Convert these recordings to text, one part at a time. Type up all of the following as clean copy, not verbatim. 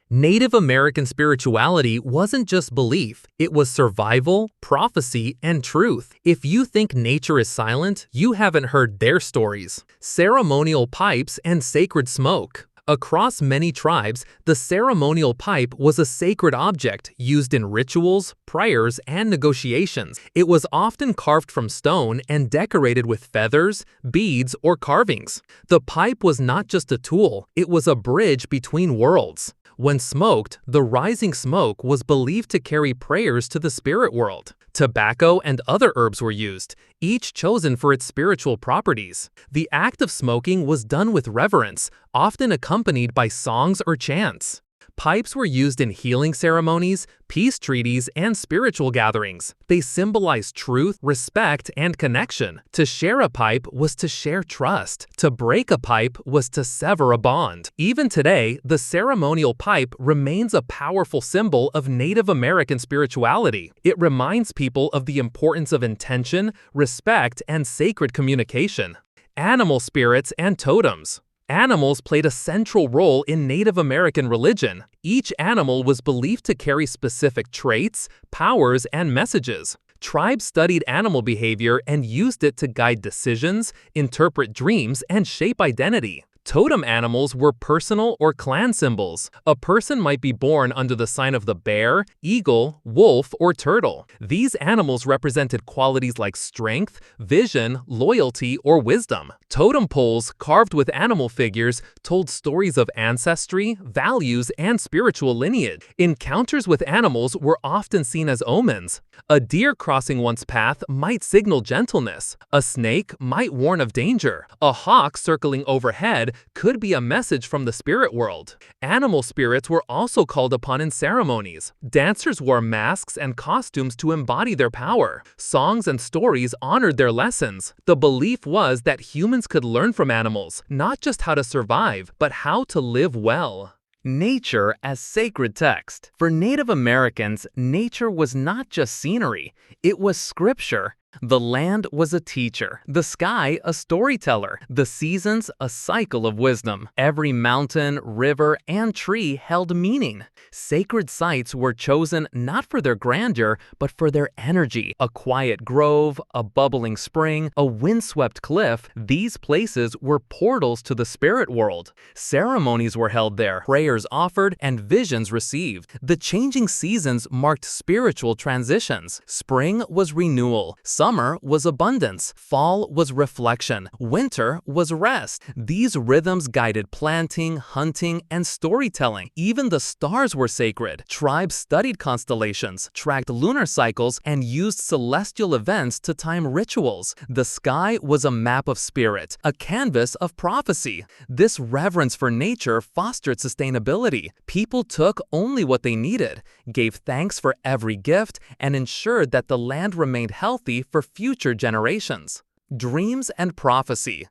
Native American spirituality wasn't just belief, it was survival, prophecy, and truth. If you think nature is silent, you haven't heard their stories. Ceremonial pipes and sacred smoke. Across many tribes, the ceremonial pipe was a sacred object used in rituals, prayers, and negotiations. It was often carved from stone and decorated with feathers, beads, or carvings. The pipe was not just a tool, it was a bridge between worlds. When smoked, the rising smoke was believed to carry prayers to the spirit world. Tobacco and other herbs were used, each chosen for its spiritual properties. The act of smoking was done with reverence, often accompanied by songs or chants. Pipes were used in healing ceremonies, peace treaties, and spiritual gatherings. They symbolized truth, respect, and connection. To share a pipe was to share trust. To break a pipe was to sever a bond. Even today, the ceremonial pipe remains a powerful symbol of Native American spirituality. It reminds people of the importance of intention, respect, and sacred communication. Animal spirits and totems. Animals played a central role in Native American religion. Each animal was believed to carry specific traits, powers, and messages. Tribes studied animal behavior and used it to guide decisions, interpret dreams, and shape identity. Totem animals were personal or clan symbols. A person might be born under the sign of the bear, eagle, wolf, or turtle. These animals represented qualities like strength, vision, loyalty, or wisdom. Totem poles carved with animal figures told stories of ancestry, values, and spiritual lineage. Encounters with animals were often seen as omens. A deer crossing one's path might signal gentleness. A snake might warn of danger. A hawk circling overhead could be a message from the spirit world. Animal spirits were also called upon in ceremonies. Dancers wore masks and costumes to embody their power. Songs and stories honored their lessons. The belief was that humans could learn from animals, not just how to survive, but how to live well. Nature as sacred text. For Native Americans, nature was not just scenery, it was scripture. The land was a teacher, the sky a storyteller, the seasons a cycle of wisdom. Every mountain, river, and tree held meaning. Sacred sites were chosen not for their grandeur, but for their energy. A quiet grove, a bubbling spring, a windswept cliff, these places were portals to the spirit world. Ceremonies were held there, prayers offered, and visions received. The changing seasons marked spiritual transitions. Spring was renewal. Summer was abundance, fall was reflection, winter was rest. These rhythms guided planting, hunting, and storytelling. Even the stars were sacred. Tribes studied constellations, tracked lunar cycles, and used celestial events to time rituals. The sky was a map of spirit, a canvas of prophecy. This reverence for nature fostered sustainability. People took only what they needed, gave thanks for every gift, and ensured that the land remained healthy for future generations. Dreams and prophecy.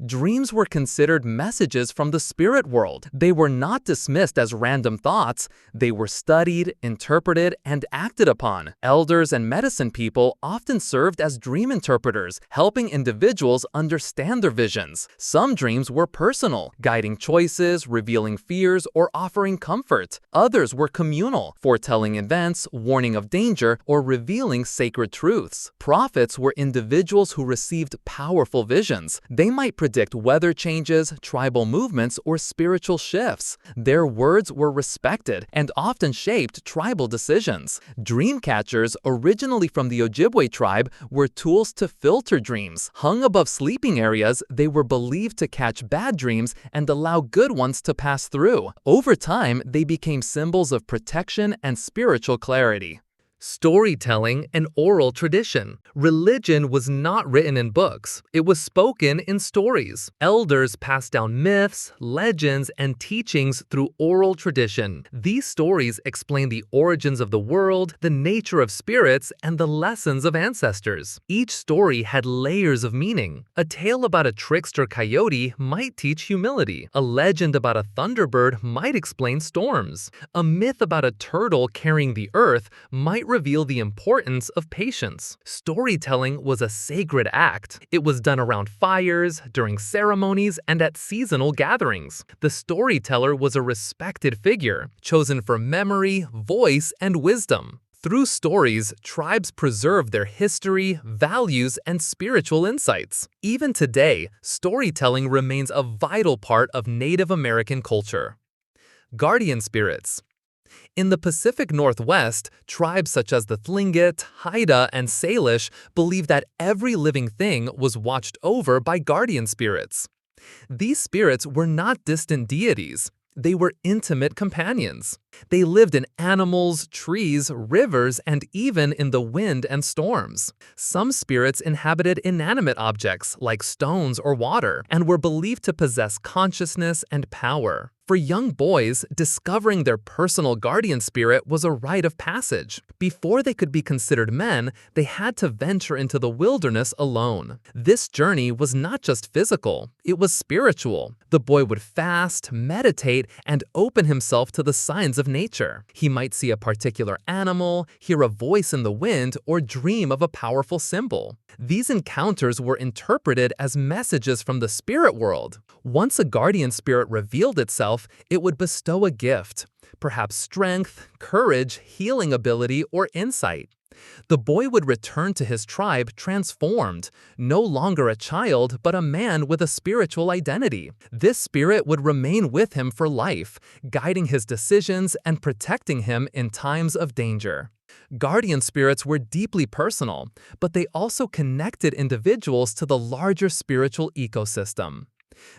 Dreams were considered messages from the spirit world. They were not dismissed as random thoughts. They were studied, interpreted, and acted upon. Elders and medicine people often served as dream interpreters, helping individuals understand their visions. Some dreams were personal, guiding choices, revealing fears, or offering comfort. Others were communal, foretelling events, warning of danger, or revealing sacred truths. Prophets were individuals who received powerful visions. They might predict weather changes, tribal movements, or spiritual shifts. Their words were respected and often shaped tribal decisions. Dream catchers, originally from the Ojibwe tribe, were tools to filter dreams. Hung above sleeping areas, they were believed to catch bad dreams and allow good ones to pass through. Over time, they became symbols of protection and spiritual clarity. Storytelling and oral tradition. Religion was not written in books. It was spoken in stories. Elders passed down myths, legends, and teachings through oral tradition. These stories explain the origins of the world, the nature of spirits, and the lessons of ancestors. Each story had layers of meaning. A tale about a trickster coyote might teach humility. A legend about a thunderbird might explain storms. A myth about a turtle carrying the earth might reveal the importance of patience. Storytelling was a sacred act. It was done around fires, during ceremonies, and at seasonal gatherings. The storyteller was a respected figure, chosen for memory, voice, and wisdom. Through stories, tribes preserve their history, values, and spiritual insights. Even today, storytelling remains a vital part of Native American culture. Guardian spirits. In the Pacific Northwest, tribes such as the Tlingit, Haida, and Salish believed that every living thing was watched over by guardian spirits. These spirits were not distant deities. They were intimate companions. They lived in animals, trees, rivers, and even in the wind and storms. Some spirits inhabited inanimate objects like stones or water and were believed to possess consciousness and power. For young boys, discovering their personal guardian spirit was a rite of passage. Before they could be considered men, they had to venture into the wilderness alone. This journey was not just physical, it was spiritual. The boy would fast, meditate, and open himself to the signs of nature. He might see a particular animal, hear a voice in the wind, or dream of a powerful symbol. These encounters were interpreted as messages from the spirit world. Once a guardian spirit revealed itself, it would bestow a gift, perhaps strength, courage, healing ability, or insight. The boy would return to his tribe transformed, no longer a child but a man with a spiritual identity. This spirit would remain with him for life, guiding his decisions and protecting him in times of danger. Guardian spirits were deeply personal, but they also connected individuals to the larger spiritual ecosystem.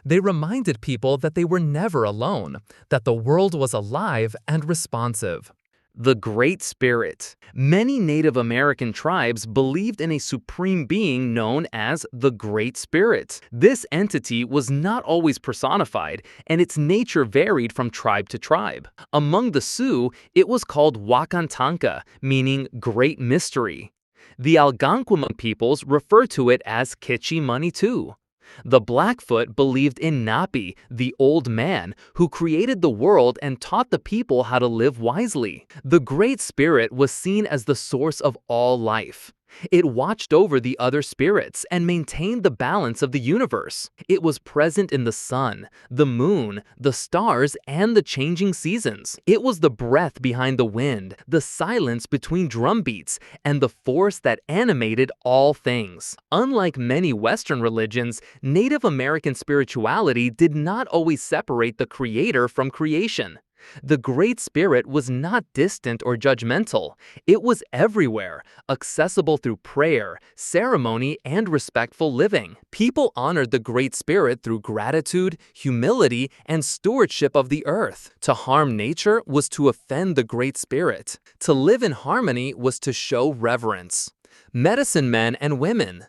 They reminded people that they were never alone, that the world was alive and responsive. The Great Spirit. Many Native American tribes believed in a supreme being known as the Great Spirit. This entity was not always personified, and its nature varied from tribe to tribe. Among the Sioux, it was called Wakantanka, meaning Great Mystery. The Algonquin peoples refer to it as Kichi-Manitou. The Blackfoot believed in Napi, the old man, who created the world and taught the people how to live wisely. The Great Spirit was seen as the source of all life. It watched over the other spirits and maintained the balance of the universe. It was present in the sun, the moon, the stars, and the changing seasons. It was the breath behind the wind, the silence between drumbeats, and the force that animated all things. Unlike many Western religions, Native American spirituality did not always separate the creator from creation. The Great Spirit was not distant or judgmental. It was everywhere, accessible through prayer, ceremony, and respectful living. People honored the Great Spirit through gratitude, humility, and stewardship of the earth. To harm nature was to offend the Great Spirit. To live in harmony was to show reverence. Medicine men and women.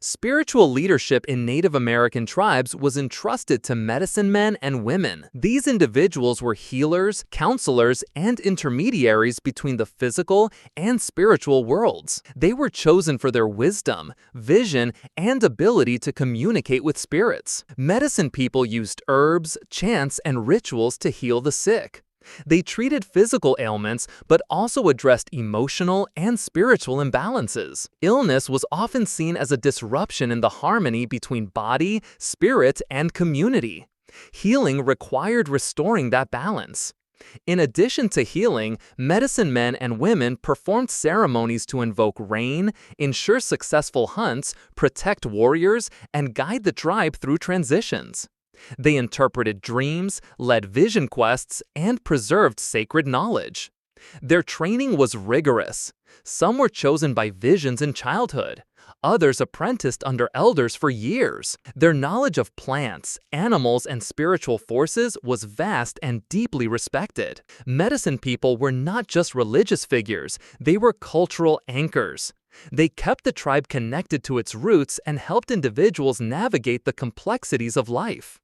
Spiritual leadership in Native American tribes was entrusted to medicine men and women. These individuals were healers, counselors, and intermediaries between the physical and spiritual worlds. They were chosen for their wisdom, vision, and ability to communicate with spirits. Medicine people used herbs, chants, and rituals to heal the sick. They treated physical ailments, but also addressed emotional and spiritual imbalances. Illness was often seen as a disruption in the harmony between body, spirit, and community. Healing required restoring that balance. In addition to healing, medicine men and women performed ceremonies to invoke rain, ensure successful hunts, protect warriors, and guide the tribe through transitions. They interpreted dreams, led vision quests, and preserved sacred knowledge. Their training was rigorous. Some were chosen by visions in childhood. Others apprenticed under elders for years. Their knowledge of plants, animals, and spiritual forces was vast and deeply respected. Medicine people were not just religious figures, they were cultural anchors. They kept the tribe connected to its roots and helped individuals navigate the complexities of life.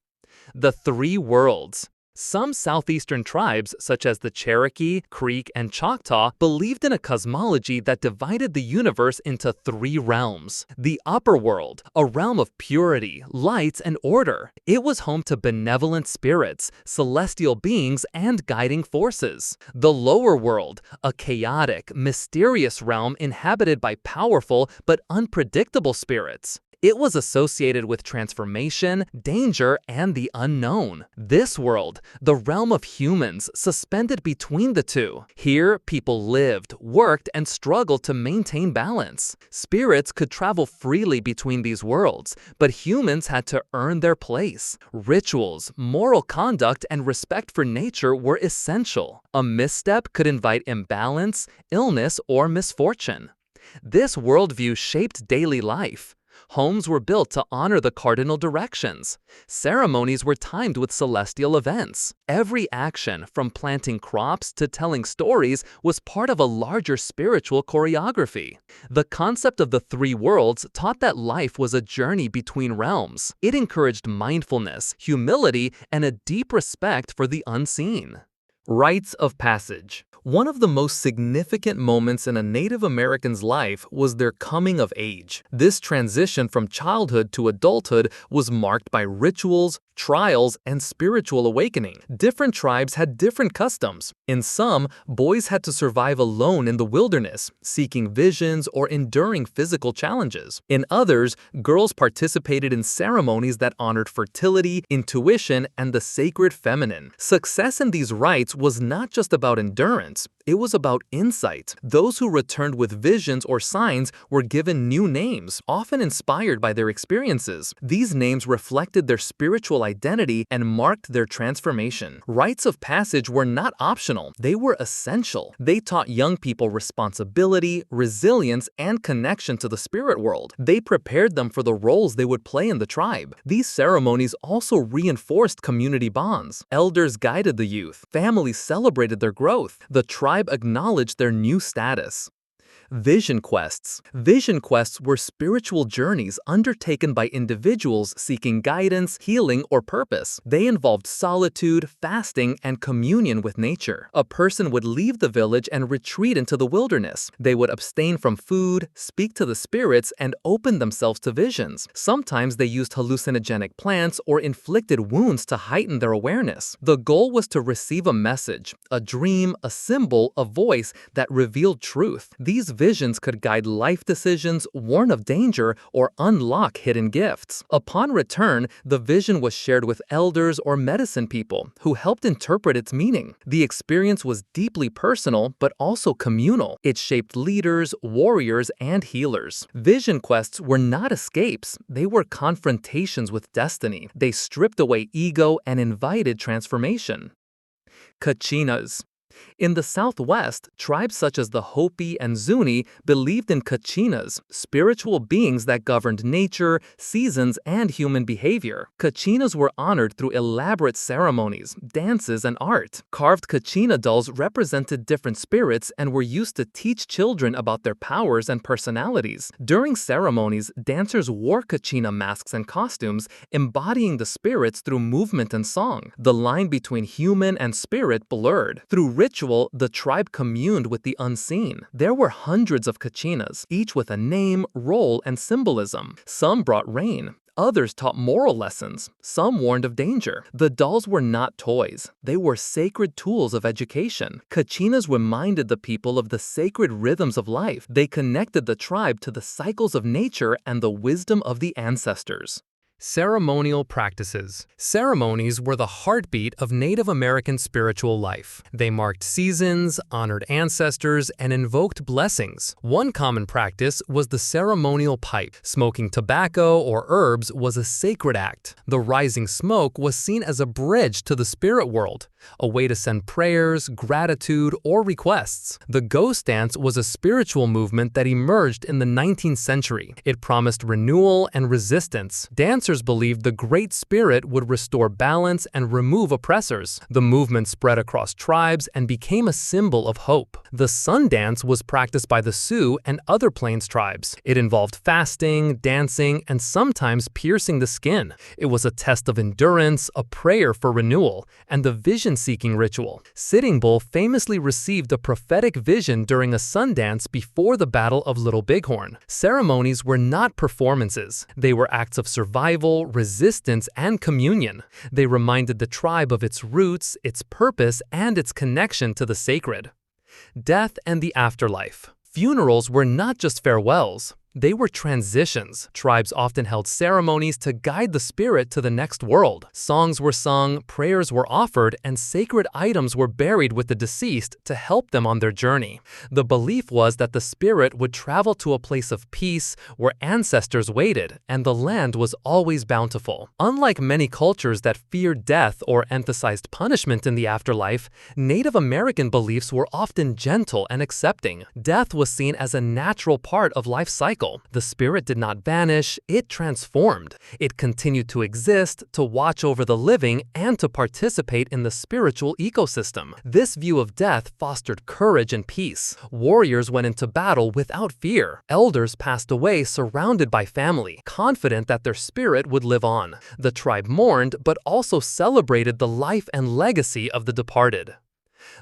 The three worlds. Some southeastern tribes, such as the Cherokee, Creek, and Choctaw, believed in a cosmology that divided the universe into three realms. The upper world, a realm of purity, light, and order. It was home to benevolent spirits, celestial beings, and guiding forces. The lower world, a chaotic, mysterious realm inhabited by powerful but unpredictable spirits. It was associated with transformation, danger, and the unknown. This world, the realm of humans, suspended between the two. Here, people lived, worked, and struggled to maintain balance. Spirits could travel freely between these worlds, but humans had to earn their place. Rituals, moral conduct, and respect for nature were essential. A misstep could invite imbalance, illness, or misfortune. This worldview shaped daily life. Homes were built to honor the cardinal directions. Ceremonies were timed with celestial events. Every action, from planting crops to telling stories, was part of a larger spiritual choreography. The concept of the three worlds taught that life was a journey between realms. It encouraged mindfulness, humility, and a deep respect for the unseen. Rites of Passage. One of the most significant moments in a Native American's life was their coming of age. This transition from childhood to adulthood was marked by rituals, trials, and spiritual awakening. Different tribes had different customs. In some, boys had to survive alone in the wilderness, seeking visions or enduring physical challenges. In others, girls participated in ceremonies that honored fertility, intuition, and the sacred feminine. Success in these rites was not just about endurance. It was about insight. Those who returned with visions or signs were given new names, often inspired by their experiences. These names reflected their spiritual identity and marked their transformation. Rites of passage were not optional, they were essential. They taught young people responsibility, resilience, and connection to the spirit world. They prepared them for the roles they would play in the tribe. These ceremonies also reinforced community bonds. Elders guided the youth, families celebrated their growth, the tribe acknowledged their new status. Vision quests. Vision quests were spiritual journeys undertaken by individuals seeking guidance, healing, or purpose. They involved solitude, fasting, and communion with nature. A person would leave the village and retreat into the wilderness. They would abstain from food, speak to the spirits, and open themselves to visions. Sometimes they used hallucinogenic plants or inflicted wounds to heighten their awareness. The goal was to receive a message, a dream, a symbol, a voice that revealed truth. These visions could guide life decisions, warn of danger, or unlock hidden gifts. Upon return, the vision was shared with elders or medicine people who helped interpret its meaning. The experience was deeply personal but also communal. It shaped leaders, warriors, and healers. Vision quests were not escapes, they were confrontations with destiny. They stripped away ego and invited transformation. Kachinas. In the Southwest, tribes such as the Hopi and Zuni believed in Kachinas, spiritual beings that governed nature, seasons, and human behavior. Kachinas were honored through elaborate ceremonies, dances, and art. Carved Kachina dolls represented different spirits and were used to teach children about their powers and personalities. During ceremonies, dancers wore Kachina masks and costumes, embodying the spirits through movement and song. The line between human and spirit blurred. Through ritual, the tribe communed with the unseen. There were hundreds of Kachinas, each with a name, role, and symbolism. Some brought rain. Others taught moral lessons. Some warned of danger. The dolls were not toys. They were sacred tools of education. Kachinas reminded the people of the sacred rhythms of life. They connected the tribe to the cycles of nature and the wisdom of the ancestors. Ceremonial Practices. Ceremonies were the heartbeat of Native American spiritual life. They marked seasons, honored ancestors, and invoked blessings. One common practice was the ceremonial pipe. Smoking tobacco or herbs was a sacred act. The rising smoke was seen as a bridge to the spirit world, a way to send prayers, gratitude, or requests. The ghost dance was a spiritual movement that emerged in the 19th century. It promised renewal and resistance. Dancers dancers believed the Great Spirit would restore balance and remove oppressors. The movement spread across tribes and became a symbol of hope. The sun dance was practiced by the Sioux and other Plains tribes. It involved fasting, dancing, and sometimes piercing the skin. It was a test of endurance, a prayer for renewal, and the vision-seeking ritual. Sitting Bull famously received a prophetic vision during a sun dance before the Battle of Little Bighorn. Ceremonies were not performances. They were acts of survival, resistance, and communion. They reminded the tribe of its roots, its purpose, and its connection to the sacred. Death and the afterlife. Funerals were not just farewells. They were transitions. Tribes often held ceremonies to guide the spirit to the next world. Songs were sung, prayers were offered, and sacred items were buried with the deceased to help them on their journey. The belief was that the spirit would travel to a place of peace where ancestors waited, and the land was always bountiful. Unlike many cultures that feared death or emphasized punishment in the afterlife, Native American beliefs were often gentle and accepting. Death was seen as a natural part of life's cycle. The spirit did not vanish, it transformed. It continued to exist, to watch over the living, and to participate in the spiritual ecosystem. This view of death fostered courage and peace. Warriors went into battle without fear. Elders passed away surrounded by family, confident that their spirit would live on. The tribe mourned, but also celebrated the life and legacy of the departed.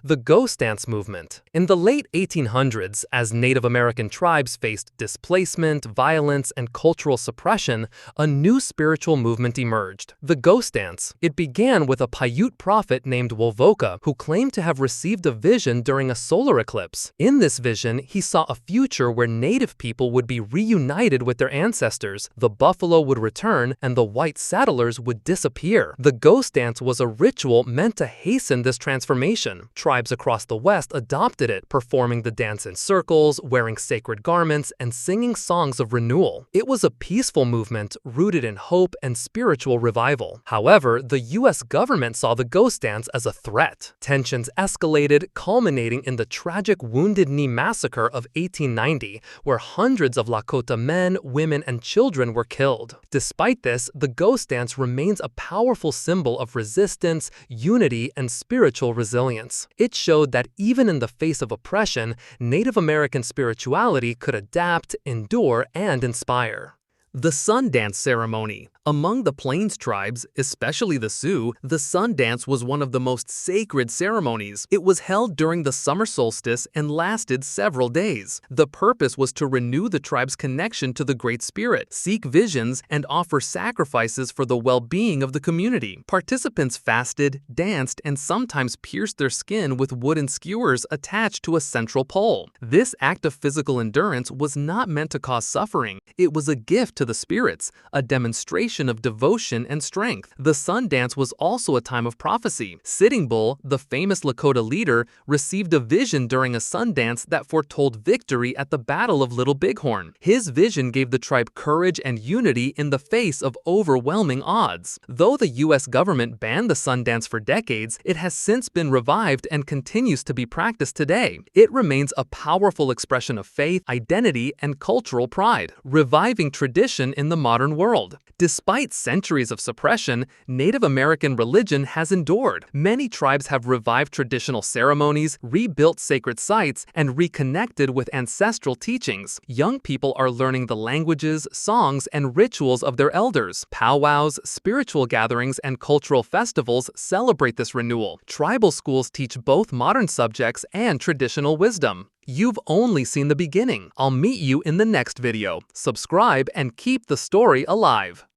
The ghost dance movement. In the late 1800s, as Native American tribes faced displacement, violence, and cultural suppression, a new spiritual movement emerged. The ghost dance. It began with a Paiute prophet named Wovoka, who claimed to have received a vision during a solar eclipse. In this vision, he saw a future where Native people would be reunited with their ancestors, the buffalo would return, and the white settlers would disappear. The ghost dance was a ritual meant to hasten this transformation. Tribes across the West adopted it, performing the dance in circles, wearing sacred garments, and singing songs of renewal. It was a peaceful movement rooted in hope and spiritual revival. However, the U.S. government saw the ghost dance as a threat. Tensions escalated, culminating in the tragic Wounded Knee Massacre of 1890, where hundreds of Lakota men, women, and children were killed. Despite this, the ghost dance remains a powerful symbol of resistance, unity, and spiritual resilience. It showed that even in the face of oppression, Native American spirituality could adapt, endure, and inspire. The sun dance ceremony. Among the Plains tribes, especially the Sioux, the sun dance was one of the most sacred ceremonies. It was held during the summer solstice and lasted several days. The purpose was to renew the tribe's connection to the Great Spirit, seek visions, and offer sacrifices for the well-being of the community. Participants fasted, danced, and sometimes pierced their skin with wooden skewers attached to a central pole. This act of physical endurance was not meant to cause suffering. It was a gift to the spirits, a demonstration of devotion and strength. The sun dance was also a time of prophecy. Sitting Bull, the famous Lakota leader, received a vision during a sun dance that foretold victory at the Battle of Little Bighorn. His vision gave the tribe courage and unity in the face of overwhelming odds. Though the U.S. government banned the sun dance for decades, it has since been revived and continues to be practiced today. It remains a powerful expression of faith, identity, and cultural pride, reviving tradition in the modern world. Despite centuries of suppression, Native American religion has endured. Many tribes have revived traditional ceremonies, rebuilt sacred sites, and reconnected with ancestral teachings. Young people are learning the languages, songs, and rituals of their elders. Powwows, spiritual gatherings, and cultural festivals celebrate this renewal. Tribal schools teach both modern subjects and traditional wisdom. You've only seen the beginning. I'll meet you in the next video. Subscribe and keep the story alive.